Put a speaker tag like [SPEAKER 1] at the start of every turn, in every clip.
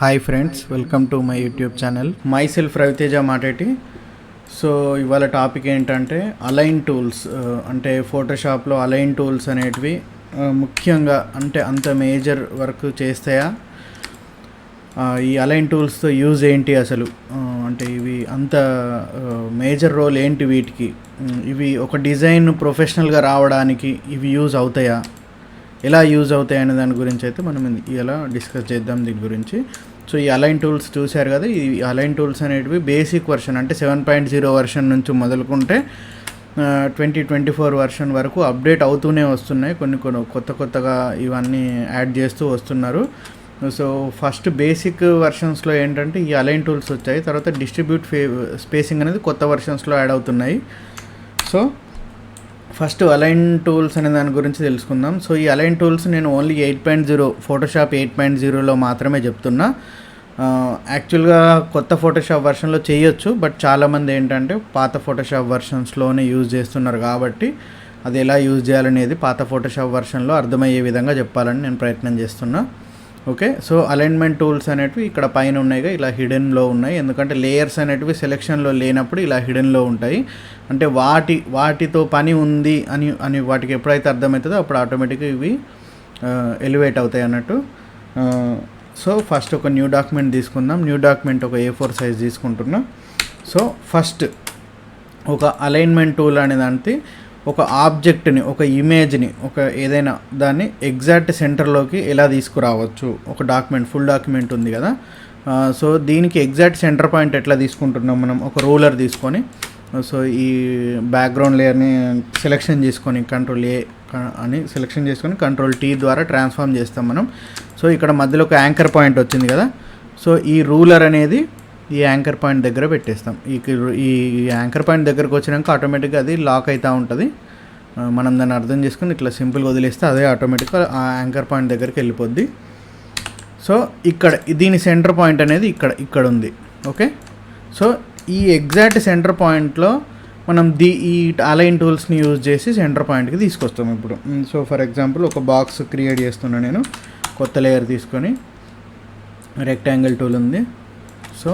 [SPEAKER 1] Hi friends, welcome to my YouTube channel. My self Raviteja Mateti. So ఇవాళ topic ఏంటంటే align tools. అంటే ఫోటోషాప్లో align tools అనేటివి ముఖ్యంగా అంటే అంత మేజర్ వర్క్ చేస్తాయా, ఈ అలైన్ టూల్స్తో యూజ్ ఏంటి అసలు, అంటే ఇవి అంత మేజర్ రోల్ ఏంటి వీటికి, ఇవి ఒక డిజైన్ ప్రొఫెషనల్గా రావడానికి ఇవి యూజ్ అవుతాయా, ఎలా యూజ్ అవుతాయి అనే దాని గురించి అయితే మనం ఇలా డిస్కస్ చేద్దాం దీని గురించి. సో ఈ అలైన్ టూల్స్ చూశారు కదా, ఈ అలైన్ టూల్స్ అనేటివి బేసిక్ వర్షన్ అంటే 7.0 వర్షన్ నుంచి మొదలుకుంటే 2024 వర్షన్ వరకు అప్డేట్ అవుతూనే వస్తున్నాయి. కొన్ని కొత్తగా ఇవన్నీ యాడ్ చేస్తూ వస్తున్నారు. సో ఫస్ట్ బేసిక్ వర్షన్స్లో ఏంటంటే ఈ అలైన్ టూల్స్ వచ్చాయి. తర్వాత డిస్ట్రిబ్యూట్ స్పేసింగ్ అనేది కొత్త వర్షన్స్లో యాడ్ అవుతున్నాయి. సో ఫస్ట్ అలైన్ టూల్స్ అనే దాని గురించి తెలుసుకుందాం. సో ఈ అలైన్ టూల్స్ నేను ఓన్లీ 8.0 ఫోటోషాప్ 8.0లో మాత్రమే చెప్తున్నా. యాక్చువల్గా కొత్త ఫోటోషాప్ వర్షన్లో చేయొచ్చు, బట్ చాలామంది ఏంటంటే పాత ఫోటోషాప్ వర్షన్స్లోనే యూజ్ చేస్తున్నారు కాబట్టి అది ఎలా యూజ్ చేయాలనేది పాత ఫోటోషాప్ వర్షన్లో అర్థమయ్యే విధంగా చెప్పాలని నేను ప్రయత్నం చేస్తున్నా. ఓకే, సో అలైన్మెంట్ టూల్స్ అనేటివి ఇక్కడ పైన ఉన్నాయిగా, ఇలా హిడెన్లో ఉన్నాయి. ఎందుకంటే లేయర్స్ అనేటివి సెలెక్షన్లో లేనప్పుడు ఇలా హిడెన్లో ఉంటాయి. అంటే వాటితో పని ఉంది అని వాటికి ఎప్పుడైతే అర్థమవుతుందో అప్పుడు ఆటోమేటిక్గా ఇవి ఎలివేట్ అవుతాయి అన్నట్టు. సో ఫస్ట్ ఒక న్యూ డాక్యుమెంట్ తీసుకుందాం. న్యూ డాక్యుమెంట్ ఒక A4 సైజ్ తీసుకుంటున్నా. సో ఫస్ట్ ఒక అలైన్మెంట్ టూల్ అనే దానికి ఒక ఆబ్జెక్ట్ని, ఒక ఇమేజ్ని, ఒక ఏదైనా దాన్ని ఎగ్జాక్ట్ సెంటర్లోకి ఎలా తీసుకురావచ్చు. ఒక డాక్యుమెంట్, ఫుల్ డాక్యుమెంట్ ఉంది కదా, సో దీనికి ఎగ్జాక్ట్ సెంటర్ పాయింట్ ఎట్లా తీసుకుంటున్నాం మనం. ఒక రూలర్ తీసుకొని, సో ఈ బ్యాక్గ్రౌండ్ లేయర్ని సెలెక్షన్ చేసుకొని Ctrl A అని సెలెక్షన్ చేసుకొని Ctrl T ద్వారా ట్రాన్స్ఫార్మ్ చేస్తాం మనం. సో ఇక్కడ మధ్యలో ఒక యాంకర్ పాయింట్ వచ్చింది కదా, సో ఈ రూలర్ అనేది ఈ యాంకర్ పాయింట్ దగ్గర పెట్టేస్తాం. ఈ యాంకర్ పాయింట్ దగ్గరకు వచ్చినాక ఆటోమేటిక్గా అది లాక్ అవుతూ ఉంటుంది. మనం దాన్ని అర్థం చేసుకుని ఇట్లా సింపుల్గా వదిలేస్తే అదే ఆటోమేటిక్గా ఆ యాంకర్ పాయింట్ దగ్గరికి వెళ్ళిపోద్ది. సో ఇక్కడ దీని సెంటర్ పాయింట్ అనేది ఇక్కడ ఉంది. ఓకే, సో ఈ ఎగ్జాక్ట్ సెంటర్ పాయింట్లో మనం ఈ అలైన్ టూల్స్ని యూజ్ చేసి సెంటర్ పాయింట్కి తీసుకొస్తాం ఇప్పుడు. సో ఫర్ ఎగ్జాంపుల్ ఒక బాక్స్ క్రియేట్ చేస్తున్నా నేను. కొత్త లేయర్ తీసుకొని రెక్టాంగిల్ టూల్ ఉంది. సో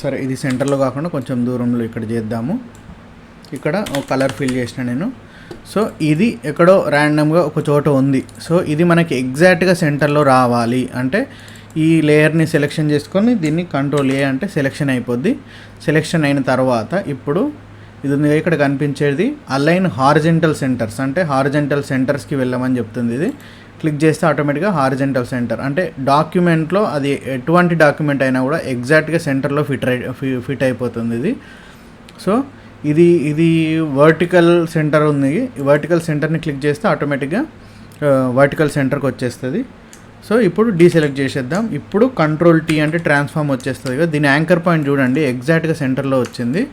[SPEAKER 1] సరే, ఇది సెంటర్లో కాకుండా కొంచెం దూరంలో ఇక్కడ చేద్దాము. ఇక్కడ ఒక కలర్ ఫిల్ చేసిన నేను. సో ఇది ఎక్కడో ర్యాండమ్గా ఒక చోట ఉంది. సో ఇది మనకి ఎగ్జాక్ట్గా సెంటర్లో రావాలి అంటే ఈ లేయర్ని సెలెక్షన్ చేసుకొని దీన్ని Ctrl A అంటే సెలెక్షన్ అయిపోద్ది. సెలెక్షన్ అయిన తర్వాత ఇప్పుడు ఇది ఉంది ఇక్కడ కనిపించేది అలైన్ హారిజెంటల్ సెంటర్స్, అంటే హారిజెంటల్ సెంటర్స్కి వెళ్ళమని చెప్తుంది. ఇది క్లిక్ చేస్తే ఆటోమేటిక్గా హారిజెంటల్ సెంటర్ అంటే డాక్యుమెంట్లో అది ఎటువంటి డాక్యుమెంట్ అయినా కూడా ఎగ్జాక్ట్గా సెంటర్లో ఫిట్ అయిపోతుంది ఇది. సో ఇది వర్టికల్ సెంటర్ ఉంది. ఈ వర్టికల్ సెంటర్ని క్లిక్ చేస్తే ఆటోమేటిక్గా వర్టికల్ సెంటర్కి వచ్చేస్తుంది. సో ఇప్పుడు డీసెలెక్ట్ చేసేద్దాం. ఇప్పుడు Ctrl T అంటే ట్రాన్స్ఫార్మ్ వచ్చేస్తుంది కదా. దీని యాంకర్ పాయింట్ చూడండి ఎగ్జాక్ట్గా సెంటర్లో వచ్చింది.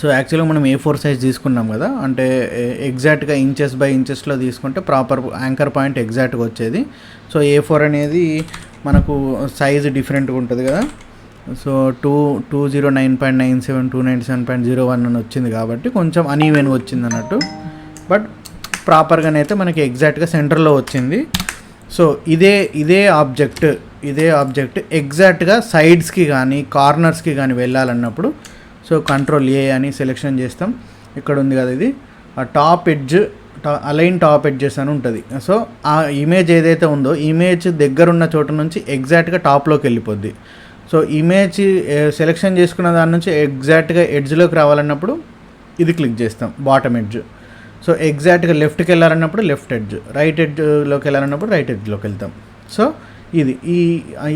[SPEAKER 1] సో యాక్చువల్గా మనం A4 సైజ్ తీసుకున్నాం కదా, అంటే ఎగ్జాక్ట్గా ఇంచెస్ బై ఇంచెస్లో తీసుకుంటే ప్రాపర్ యాంకర్ పాయింట్ ఎగ్జాక్ట్గా వచ్చేది. సో A4 అనేది మనకు సైజు డిఫరెంట్గా ఉంటుంది కదా. సో 209.97 297.01 అని వచ్చింది కాబట్టి కొంచెం అనీవెన్గా వచ్చింది అన్నట్టు, బట్ ప్రాపర్గానైతే మనకి ఎగ్జాక్ట్గా సెంటర్లో వచ్చింది. సో ఇదే ఆబ్జెక్ట్ ఎగ్జాక్ట్గా సైడ్స్కి కానీ కార్నర్స్కి కానీ వెళ్ళాలన్నప్పుడు సో Ctrl A అని సెలెక్షన్ చేస్తాం. ఇక్కడ ఉంది కదా ఇది ఆ top edge, align top edges అని ఉంటుంది. సో ఆ ఇమేజ్ ఏదైతే ఉందో ఇమేజ్ దగ్గరున్న చోట నుంచి ఎగ్జాక్ట్గా టాప్లోకి వెళ్ళిపోద్ది. సో ఇమేజ్ సెలెక్షన్ చేసుకున్న దాని నుంచి ఎగ్జాక్ట్గా ఎడ్జ్లోకి రావాలన్నప్పుడు ఇది క్లిక్ చేస్తాం, బాటమ్ ఎడ్జ్. సో ఎగ్జాక్ట్గా లెఫ్ట్కి వెళ్ళాలన్నప్పుడు లెఫ్ట్ ఎడ్జ్, రైట్ ఎడ్జ్లోకి వెళ్ళాలన్నప్పుడు రైట్ ఎడ్జ్లోకి వెళ్తాం. సో ఇది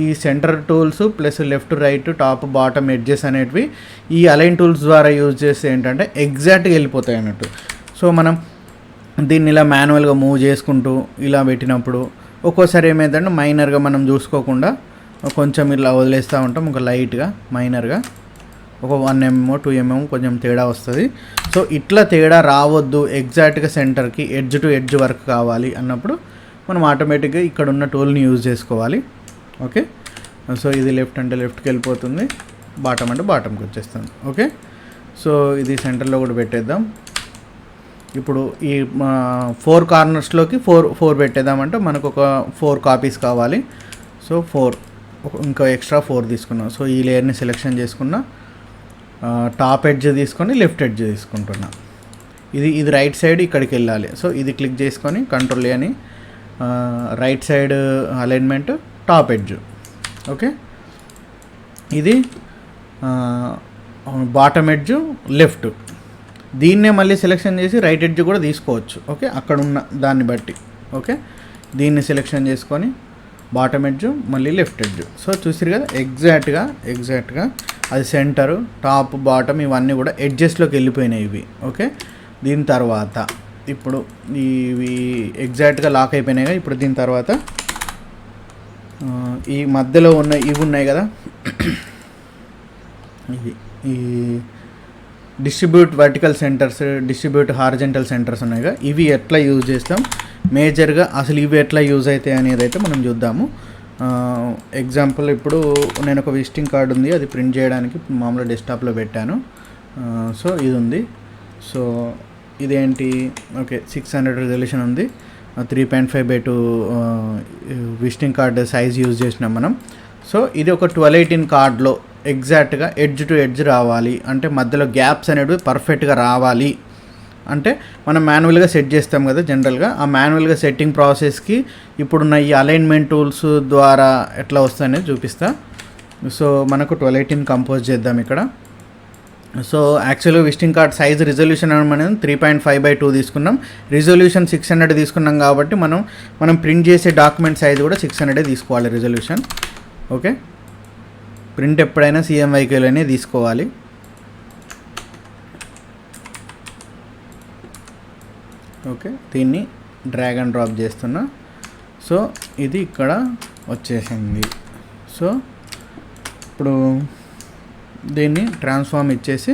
[SPEAKER 1] ఈ centre tools plus left right top bottom edges అనేటివి ఈ అలైన్ టూల్స్ ద్వారా యూజ్ చేస్తే ఏంటంటే ఎగ్జాక్ట్గా వెళ్ళిపోతాయి అన్నట్టు. సో మనం దీన్ని ఇలా మాన్యువల్గా మూవ్ చేసుకుంటూ ఇలా పెట్టినప్పుడు ఒక్కోసారి ఏమైందంటే మైనర్గా మనం చూసుకోకుండా కొంచెం ఇలా వదిలేస్తూ ఉంటాం, ఒక లైట్గా మైనర్గా ఒక 1 mm 2 mm కొంచెం తేడా వస్తుంది. సో ఇట్లా తేడా రావద్దు, ఎగ్జాక్ట్గా సెంటర్కి ఎడ్జ్ టు ఎడ్జ్ వర్క్ కావాలి అన్నప్పుడు మనం ఆటోమేటిక్గా ఇక్కడ ఉన్న టూల్ని యూజ్ చేసుకోవాలి. ఓకే, సో ఇది లెఫ్ట్ అంటే లెఫ్ట్కి వెళ్ళిపోతుంది, బాటమ్ అంటే బాటమ్కి వచ్చేస్తుంది. ఓకే, సో ఇది సెంటర్లో కూడా పెట్టేద్దాం. ఇప్పుడు ఈ 4 కార్నర్స్లోకి 4 పెట్టేద్దామంటే మనకు ఒక 4 కాపీస్ కావాలి. సో 4 ఇంకా ఎక్స్ట్రా 4 తీసుకున్నాం. సో ఈ లేయర్ని సెలెక్షన్ చేసుకున్నా, టాప్ ఎడ్జ్ తీసుకొని లెఫ్ట్ ఎడ్జ్ తీసుకుంటున్నా. ఇది రైట్ సైడ్ ఇక్కడికి వెళ్ళాలి. సో ఇది క్లిక్ చేసుకొని కంట్రోల్ అని right side alignment top edge. Okay, ఇది బాటమ్ ఎడ్జ్ లెఫ్ట్. దీన్నే మళ్ళీ సెలెక్షన్ చేసి రైట్ ఎడ్జ్ కూడా తీసుకోవచ్చు. ఓకే, అక్కడ ఉన్న దాన్ని బట్టి. ఓకే, దీన్ని సెలెక్షన్ చేసుకొని బాటమ్ ఎడ్జ్ మళ్ళీ లెఫ్ట్ ఎడ్జ్. సో చూసిరు కదా, ఎగ్జాక్ట్గా అది సెంటరు, టాప్, బాటమ్ ఇవన్నీ కూడా ఎడ్జెస్లోకి వెళ్ళిపోయినాయి ఇవి. ఓకే, దీని తర్వాత ఇప్పుడు ఇవి ఎగ్జాక్ట్గా లాక్ అయిపోయినాయి కదా. ఇప్పుడు దీని తర్వాత ఈ మధ్యలో ఉన్న ఇవి ఉన్నాయి కదా, ఈ distribute vertical centres, distribute horizontal centres ఉన్నాయిగా, ఇవి ఎట్లా యూజ్ చేస్తాం మేజర్గా, అసలు ఇవి ఎట్లా యూజ్ అవుతాయి అనేది అయితే మనం చూద్దాము. ఎగ్జాంపుల్, ఇప్పుడు నేను ఒక విజిటింగ్ కార్డు ఉంది, అది ప్రింట్ చేయడానికి మామూలుగా డెస్క్టాప్లో పెట్టాను. సో ఇది ఉంది. సో ఇదేంటి, ఓకే 600 రెజల్యూషన్ ఉంది, 3.5/2 విజిటింగ్ కార్డు సైజ్ యూజ్ చేసినాం మనం. సో ఇది ఒక 1218 కార్డులో ఎగ్జాక్ట్గా ఎడ్జ్ టు ఎడ్జ్ రావాలి అంటే, మధ్యలో గ్యాప్స్ అనేవి పర్ఫెక్ట్గా రావాలి అంటే మనం మాన్యువల్గా సెట్ చేస్తాం కదా జనరల్గా. ఆ మాన్యువల్గా సెట్టింగ్ ప్రాసెస్కి ఇప్పుడున్న ఈ అలైన్మెంట్ టూల్స్ ద్వారా ఎట్లా వస్తాయనేది చూపిస్తా. సో మనకు 1218 కంపోజ్ చేద్దాం ఇక్కడ. సో యాక్చువల్గా విజిటింగ్ కార్డ్ సైజ్ రిజల్యూషన్ అనేది 3.5/2 తీసుకున్నాం, రిజల్యూషన్ 600 తీసుకున్నాం కాబట్టి మనం ప్రింట్ చేసే డాక్యుమెంట్ సైజ్ కూడా 600 తీసుకోవాలి రిజల్యూషన్. ఓకే, ప్రింట్ ఎప్పుడైనా CMYKలోనే తీసుకోవాలి. ఓకే, దీన్ని డ్రాగ్ అండ్ డ్రాప్ చేస్తున్నా. సో ఇది ఇక్కడ వచ్చేసింది. సో ఇప్పుడు దీన్ని ట్రాన్స్ఫార్మ్ ఇచ్చేసి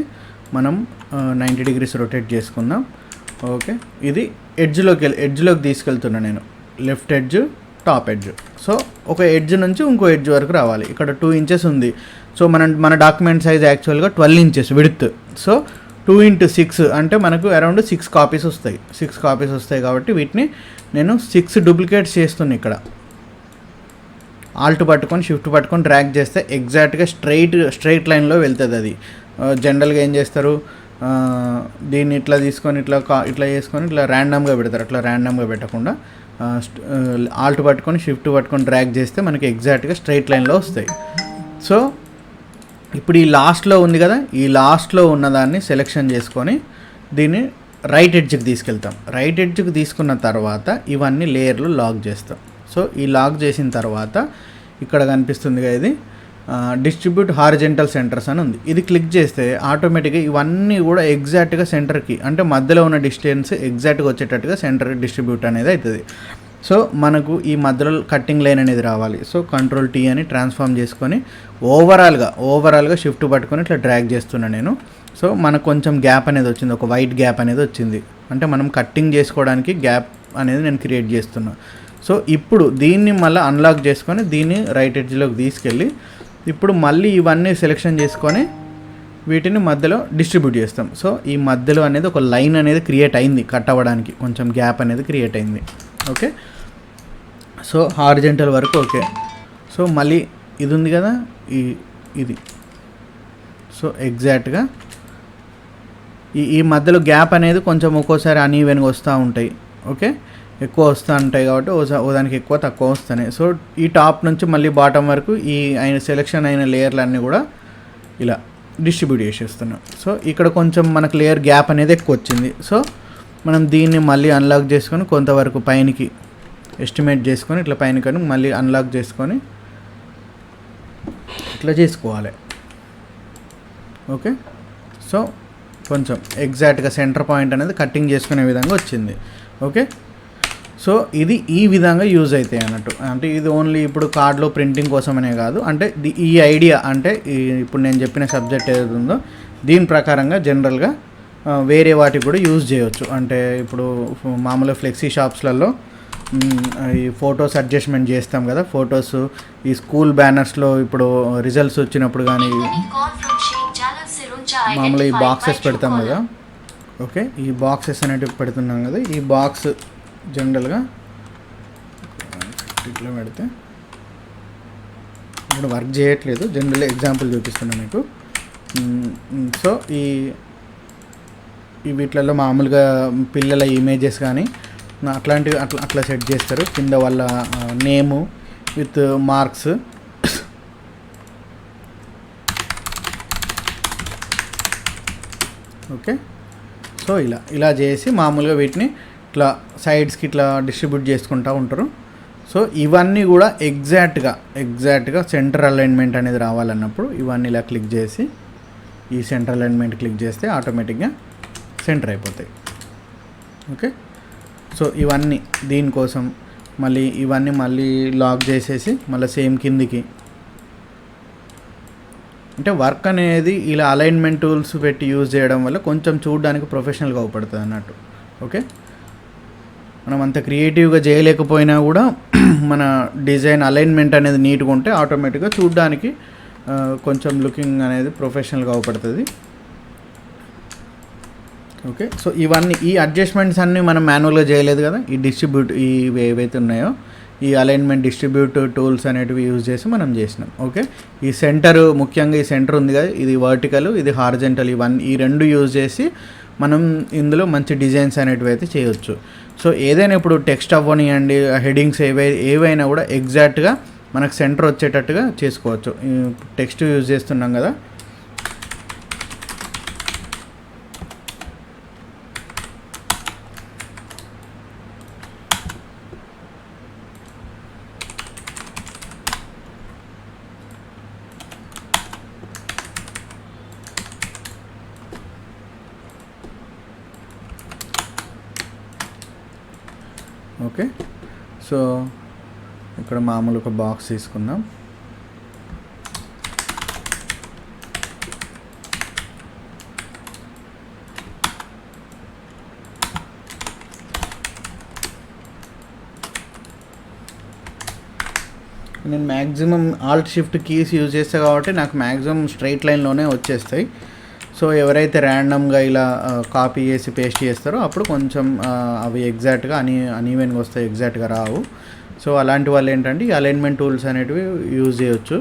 [SPEAKER 1] మనం 90 degrees రొటేట్ చేసుకుందాం. ఓకే, ఇది ఎడ్జ్లోకి తీసుకెళ్తున్నా నేను, left edge top edge. So ఒక ఎడ్జ్ నుంచి ఇంకో ఎడ్జ్ వరకు రావాలి. ఇక్కడ 2 inches ఉంది. సో మన డాక్యుమెంట్ సైజ్ యాక్చువల్గా 12 inches విడ్త్. సో 2 × 6 అంటే మనకు అరౌండ్ 6 కాపీస్ వస్తాయి. 6 కాపీస్ వస్తాయి కాబట్టి వీటిని నేను 6 డూప్లికేట్స్ చేస్తున్నాను. ఇక్కడ ఆల్ట్ పట్టుకొని షిఫ్ట్ పట్టుకొని డ్రాగ్ చేస్తే ఎగ్జాక్ట్గా స్ట్రైట్ లైన్లో వెళ్తుంది అది. జనరల్గా ఏం చేస్తారు, దీన్ని ఇట్లా తీసుకొని ఇట్లా చేసుకొని ఇట్లా ర్యాండమ్గా పెడతారు. అట్లా ర్యాండమ్గా పెట్టకుండా ఆల్ట్ పట్టుకొని షిఫ్ట్ పట్టుకొని డ్రాగ్ చేస్తే మనకి ఎగ్జాక్ట్గా స్ట్రైట్ లైన్లో వస్తాయి. సో ఇప్పుడు ఈ లాస్ట్లో ఉంది కదా, ఈ లాస్ట్లో ఉన్నదాన్ని సెలెక్షన్ చేసుకొని దీన్ని రైట్ ఎడ్జ్కి తీసుకెళ్తాం. రైట్ ఎడ్జ్కి తీసుకున్న తర్వాత ఇవన్నీ లేయర్లు లాక్ చేస్తాం. సో ఈ లాక్ చేసిన తర్వాత ఇక్కడ కనిపిస్తుంది కదా, ఇది డిస్ట్రిబ్యూట్ హారిజెంటల్ సెంటర్స్ అని ఉంది. ఇది క్లిక్ చేస్తే ఆటోమేటిక్గా ఇవన్నీ కూడా ఎగ్జాక్ట్గా సెంటర్కి అంటే మధ్యలో ఉన్న డిస్టెన్స్ ఎగ్జాక్ట్గా వచ్చేటట్టుగా సెంటర్ డిస్ట్రిబ్యూట్ అనేది అవుతుంది. సో మనకు ఈ మధ్యలో కట్టింగ్ లైన్ అనేది రావాలి. సో Ctrl+T అని ట్రాన్స్ఫార్మ్ చేసుకొని ఓవరాల్గా షిఫ్ట్ పట్టుకొని ఇట్లా డ్రాగ్ చేస్తున్నాను నేను. సో మనకు కొంచెం గ్యాప్ అనేది వచ్చింది, ఒక వైట్ గ్యాప్ అనేది వచ్చింది. అంటే మనం కట్టింగ్ చేసుకోవడానికి గ్యాప్ అనేది నేను క్రియేట్ చేస్తున్నా. సో ఇప్పుడు దీన్ని మళ్ళీ అన్లాక్ చేసుకొని దీన్ని రైట్ ఎడ్జ్లోకి తీసుకెళ్ళి ఇప్పుడు మళ్ళీ ఇవన్నీ సెలెక్షన్ చేసుకొని వీటిని మధ్యలో డిస్ట్రిబ్యూట్ చేస్తాం. సో ఈ మధ్యలో అనేది ఒక లైన్ అనేది క్రియేట్ అయింది, కట్ అవ్వడానికి కొంచెం గ్యాప్ అనేది క్రియేట్ అయింది. ఓకే, సో హారిజెంటల్ వరకు ఓకే. సో మళ్ళీ ఇది ఉంది కదా, ఇది సో ఎగ్జాక్ట్గా ఈ మధ్యలో గ్యాప్ అనేది కొంచెం ఒక్కోసారి అన్ఈవెన్గా వస్తూ ఉంటాయి. ఓకే, ఎక్కువ వస్తూ ఉంటాయి కాబట్టి దానికి ఎక్కువ తక్కువ వస్తున్నాయి. సో ఈ టాప్ నుంచి మళ్ళీ బాటమ్ వరకు ఈ సెలెక్షన్ అయిన లేయర్లన్నీ కూడా ఇలా డిస్ట్రిబ్యూట్ చేసేస్తున్నాం. సో ఇక్కడ కొంచెం మనకు లేయర్ గ్యాప్ అనేది ఎక్కువ వచ్చింది. సో మనం దీన్ని మళ్ళీ అన్లాక్ చేసుకొని కొంతవరకు పైనకి ఎస్టిమేట్ చేసుకొని ఇట్లా పైన మళ్ళీ అన్లాక్ చేసుకొని ఇట్లా చేసుకోవాలి. ఓకే, సో కొంచెం ఎగ్జాక్ట్గా సెంటర్ పాయింట్ అనేది కట్టింగ్ చేసుకునే విధంగా వచ్చింది. ఓకే, సో ఇది ఈ విధంగా యూజ్ అవుతాయి అన్నట్టు. అంటే ఇది ఓన్లీ ఇప్పుడు కార్డులో ప్రింటింగ్ కోసమనే కాదు, అంటే ఈ ఐడియా అంటే ఇప్పుడు నేను చెప్పిన సబ్జెక్ట్ ఏదైతే ఉందో దీని ప్రకారంగా జనరల్గా వేరే వాటికి కూడా యూజ్ చేయవచ్చు. అంటే ఇప్పుడు మామూలుగా ఫ్లెక్సీ షాప్స్లలో ఈ ఫొటోస్ అడ్జస్ట్మెంట్ చేస్తాం కదా, ఫొటోస్ ఈ స్కూల్ బ్యానర్స్లో ఇప్పుడు రిజల్ట్స్ వచ్చినప్పుడు కానీ మామూలుగా ఈ బాక్సెస్ పెడతాం కదా. ఓకే, ఈ బాక్సెస్ అనేటివి పెడుతున్నాం కదా, ఈ బాక్స్ జనరల్గా ఇట్లా పెడితే ఇప్పుడు వర్క్ చేయట్లేదు, జనరల్ ఎగ్జాంపుల్ చూపిస్తున్నాను మీకు. సో ఈ వీటిలలో మామూలుగా పిల్లల ఇమేజెస్ కానీ అట్లాంటివి అట్లా సెట్ చేస్తారు. కింద వాళ్ళ నేము విత్ మార్క్స్. ఓకే, సో ఇలా చేసి మామూలుగా వీటిని ఇట్లా సైడ్స్కి ఇట్లా డిస్ట్రిబ్యూట్ చేసుకుంటూ ఉంటారు. సో ఇవన్నీ కూడా ఎగ్జాక్ట్గా సెంటర్ అలైన్మెంట్ అనేది రావాలన్నప్పుడు ఇవన్నీ ఇలా క్లిక్ చేసి ఈ సెంటర్ అలైన్మెంట్ క్లిక్ చేస్తే ఆటోమేటిక్గా సెంటర్ అయిపోతాయి. ఓకే, సో ఇవన్నీ దీనికోసం మళ్ళీ లాక్ చేసేసి మళ్ళీ సేమ్ కిందికి, అంటే వర్క్ అనేది ఇలా అలైన్మెంట్ టూల్స్ పెట్టి యూజ్ చేయడం వల్ల కొంచెం చూడడానికి ప్రొఫెషనల్గా అవుపడుతుంది అన్నట్టు. ఓకే, మనం అంత క్రియేటివ్గా చేయలేకపోయినా కూడా మన డిజైన్ అలైన్మెంట్ అనేది నీట్గా ఉంటే ఆటోమేటిక్గా చూడడానికి కొంచెం లుకింగ్ అనేది ప్రొఫెషనల్గా అవుపడుతుంది. ఓకే, సో ఇవన్నీ ఈ అడ్జస్ట్మెంట్స్ అన్నీ మనం మాన్యువల్గా చేయలేదు కదా. ఈ డిస్ట్రిబ్యూట్ ఏవైతే ఉన్నాయో ఈ అలైన్మెంట్ డిస్ట్రిబ్యూట్ టూల్స్ అనేటివి యూజ్ చేసి మనం చేసినాం. ఓకే, ఈ సెంటర్, ముఖ్యంగా ఈ సెంటర్ ఉంది కదా, ఇది వర్టికల్, ఇది హారిజంటల్, ఈ రెండు యూజ్ చేసి మనం ఇందులో మంచి డిజైన్స్ అనేటివి అయితే చేయొచ్చు. సో ఏదైనా ఇప్పుడు టెక్స్ట్ అవ్వనియండి, హెడింగ్స్ ఏవైనా కూడా ఎగ్జాక్ట్గా మనకు సెంటర్ వచ్చేటట్టుగా చేసుకోవచ్చు. టెక్స్ట్ యూజ్ చేస్తున్నాం కదా. ఓకే, సో ఇక్కడ మామూలు ఒక బాక్స్ తీసుకుందాం. నేను maximum Alt shift keys use చేస్తాను కాబట్టి నాకు మ్యాక్సిమం స్ట్రైట్ లైన్లోనే వచ్చేస్తాయి. సో ఎవరైతే ర్యాండమ్గా ఇలా కాపీ చేసి పేస్ట్ చేస్తారో అప్పుడు కొంచెం అవి ఎగ్జాక్ట్గా అన్ఈవెన్గా వస్తాయి, ఎగ్జాక్ట్గా రావు. సో అలాంటి వాళ్ళు ఏంటంటే ఈ అలైన్మెంట్ టూల్స్ అనేటివి యూజ్ చేయొచ్చు.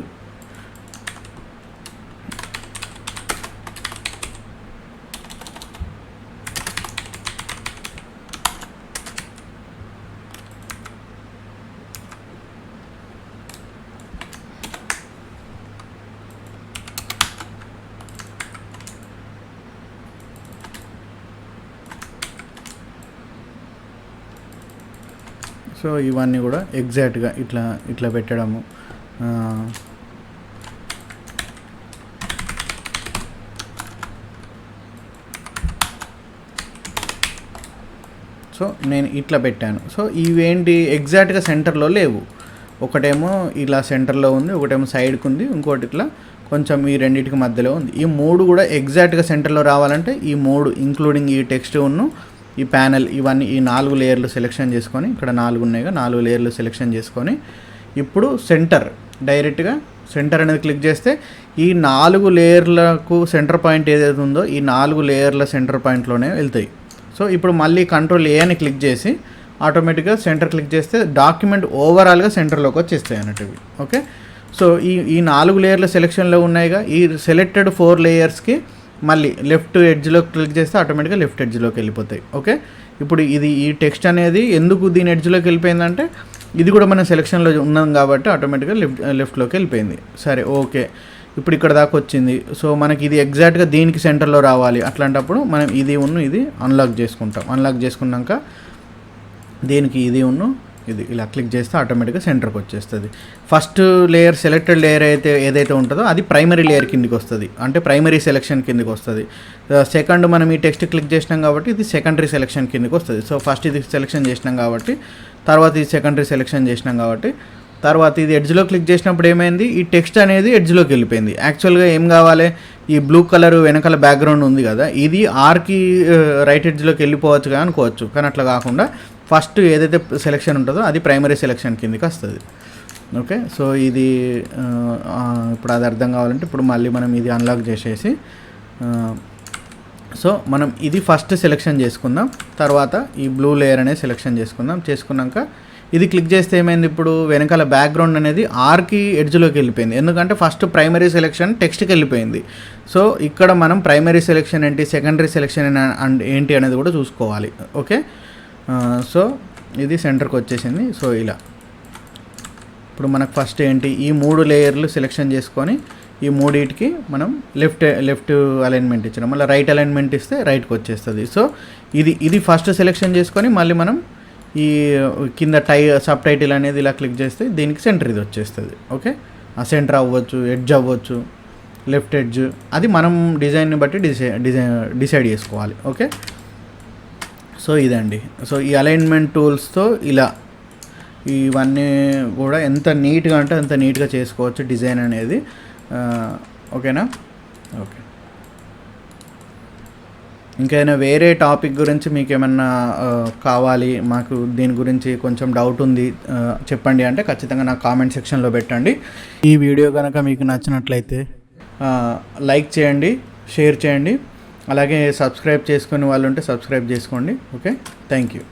[SPEAKER 1] సో ఇవన్నీ కూడా ఎగ్జాక్ట్గా ఇట్లా పెట్టడము. సో నేను ఇట్లా పెట్టాను. సో ఇవేంటి ఎగ్జాక్ట్గా సెంటర్లో లేవు. ఒకటేమో ఇలా సెంటర్లో ఉంది, ఒకటేమో సైడ్కి ఉంది, ఇంకోటి ఇట్లా కొంచెం ఈ రెండింటికి మధ్యలో ఉంది. ఈ మూడు కూడా ఎగ్జాక్ట్గా సెంటర్లో రావాలంటే ఈ మూడు ఇంక్లూడింగ్ ఈ టెక్స్ట్ ఉన్ను ఈ ప్యానెల్ ఇవన్నీ ఈ 4 లేయర్లు సెలెక్షన్ చేసుకొని, ఇక్కడ 4 ఉన్నాయిగా, 4 లేయర్లు సెలెక్షన్ చేసుకొని ఇప్పుడు డైరెక్ట్గా సెంటర్ అనేది క్లిక్ చేస్తే ఈ 4 లేయర్లకు సెంటర్ పాయింట్ ఏదైతే ఉందో ఈ 4 లేయర్ల సెంటర్ పాయింట్లోనే వెళ్తాయి. సో ఇప్పుడు మళ్ళీ కంట్రోల్ ఏ అని క్లిక్ చేసి ఆటోమేటిక్గా సెంటర్ క్లిక్ చేస్తే డాక్యుమెంట్ ఓవరాల్గా సెంటర్లోకి వచ్చేస్తాయి అన్నట్టు. ఓకే, సో ఈ 4 లేయర్ల సెలెక్షన్లో ఉన్నాయిగా, ఈ సెలెక్టెడ్ 4 లేయర్స్కి మళ్ళీ లెఫ్ట్ ఎడ్జ్లో క్లిక్ చేస్తే ఆటోమేటిక్గా లెఫ్ట్ ఎడ్జ్లోకి వెళ్ళిపోతాయి. ఓకే, ఇప్పుడు ఈ టెక్స్ట్ అనేది ఎందుకు దీని ఎడ్జ్లోకి వెళ్ళిపోయిందంటే ఇది కూడా మన సెలెక్షన్లో ఉన్నాం కాబట్టి ఆటోమేటిక్గా లెఫ్ట్లోకి వెళ్ళిపోయింది. సరే, ఓకే, ఇప్పుడు ఇక్కడ దాకా వచ్చింది. సో మనకి ఇది ఎగ్జాక్ట్గా దీనికి సెంటర్లో రావాలి. అట్లాంటప్పుడు మనం ఇది అన్లాక్ చేసుకుంటాం. అన్లాక్ చేసుకున్నాక దీనికి ఇది ఇలా క్లిక్ చేస్తే ఆటోమేటిక్గా సెంటర్కి వచ్చేస్తుంది. ఫస్ట్ లేయర్ సెలెక్టెడ్ లేయర్ ఏదైతే ఉంటుందో అది ప్రైమరీ లేయర్ కిందికి వస్తుంది, అంటే ప్రైమరీ సెలెక్షన్ కిందికి వస్తుంది. సెకండ్ మనం ఈ టెక్స్ట్ క్లిక్ చేసినాం కాబట్టి ఇది సెకండరీ సెలెక్షన్ కిందికి వస్తుంది. సో ఫస్ట్ ఇది సెలెక్షన్ చేసినాం కాబట్టి తర్వాత ఇది సెకండరీ సెలెక్షన్ చేసినాం కాబట్టి తర్వాత ఇది ఎడ్జ్లో క్లిక్ చేసినప్పుడు ఏమైంది, ఈ టెక్స్ట్ అనేది ఎడ్జ్లోకి వెళ్ళిపోయింది. యాక్చువల్గా ఏం కావాలి, ఈ బ్లూ కలర్ వెనకాల బ్యాక్గ్రౌండ్ ఉంది కదా, ఇది ఆర్కి రైట్ ఎడ్జ్లోకి వెళ్ళిపోవచ్చు కదా అనుకోవచ్చు. కానీ అట్లా కాకుండా ఫస్ట్ ఏదైతే సెలెక్షన్ ఉంటుందో అది ప్రైమరీ సెలెక్షన్ కిందకి వస్తుంది. ఓకే, సో ఇది ఇప్పుడు అది అర్థం కావాలంటే ఇప్పుడు మళ్ళీ మనం ఇది అన్లాక్ చేసేసి సో మనం ఇది ఫస్ట్ సెలెక్షన్ చేసుకుందాం. తర్వాత ఈ బ్లూ లేయర్ అనేది సెలెక్షన్ చేసుకున్నాక ఇది క్లిక్ చేస్తే ఏమైంది, ఇప్పుడు వెనకాల బ్యాక్గ్రౌండ్ అనేది ఆర్కి ఎడ్జ్లోకి వెళ్ళిపోయింది. ఎందుకంటే ఫస్ట్ ప్రైమరీ సెలెక్షన్ టెక్స్ట్కి వెళ్ళిపోయింది. సో ఇక్కడ మనం ప్రైమరీ సెలెక్షన్ ఏంటి, సెకండరీ సెలెక్షన్ అండ్ ఏంటి అనేది కూడా చూసుకోవాలి. ఓకే, సో ఇది సెంటర్కి వచ్చేసింది. సో ఇలా ఇప్పుడు మనకు ఫస్ట్ ఏంటి, ఈ 3 లేయర్లు సెలెక్షన్ చేసుకొని ఈ మూడింటికి మనం లెఫ్ట్ అలైన్మెంట్ ఇచ్చినాం, మళ్ళీ రైట్ అలైన్మెంట్ ఇస్తే రైట్కి వచ్చేస్తుంది. సో ఇది ఫస్ట్ సెలెక్షన్ చేసుకొని మళ్ళీ మనం ఈ కింద సబ్ టైటిల్ అనేది ఇలా క్లిక్ చేస్తే దీనికి సెంటర్ ఇది వచ్చేస్తుంది. ఓకే, ఆ సెంటర్ అవ్వచ్చు, ఎడ్జ్ అవ్వచ్చు, లెఫ్ట్ ఎడ్జ్, అది మనం డిజైన్ని బట్టి డిసైడ్ చేసుకోవాలి. ఓకే, సో ఇదండి. సో ఈ అలైన్మెంట్ టూల్స్తో ఇలా ఇవన్నీ కూడా ఎంత నీట్గా అంటే అంత నీట్గా చేసుకోవచ్చు డిజైన్ అనేది. ఓకేనా? ఓకే, ఇంకైనా వేరే టాపిక్ గురించి మీకు ఏమన్నా కావాలి, మాకు దీని గురించి కొంచెం డౌట్ ఉంది చెప్పండి అంటే ఖచ్చితంగా నాకు కామెంట్ సెక్షన్లో పెట్టండి. ఈ వీడియో కనుక మీకు నచ్చినట్లయితే లైక్ చేయండి, షేర్ చేయండి, అలాగే సబ్స్క్రైబ్ చేసుకునే వాళ్ళు ఉంటే సబ్స్క్రైబ్ చేసుకోండి. Okay, thank you.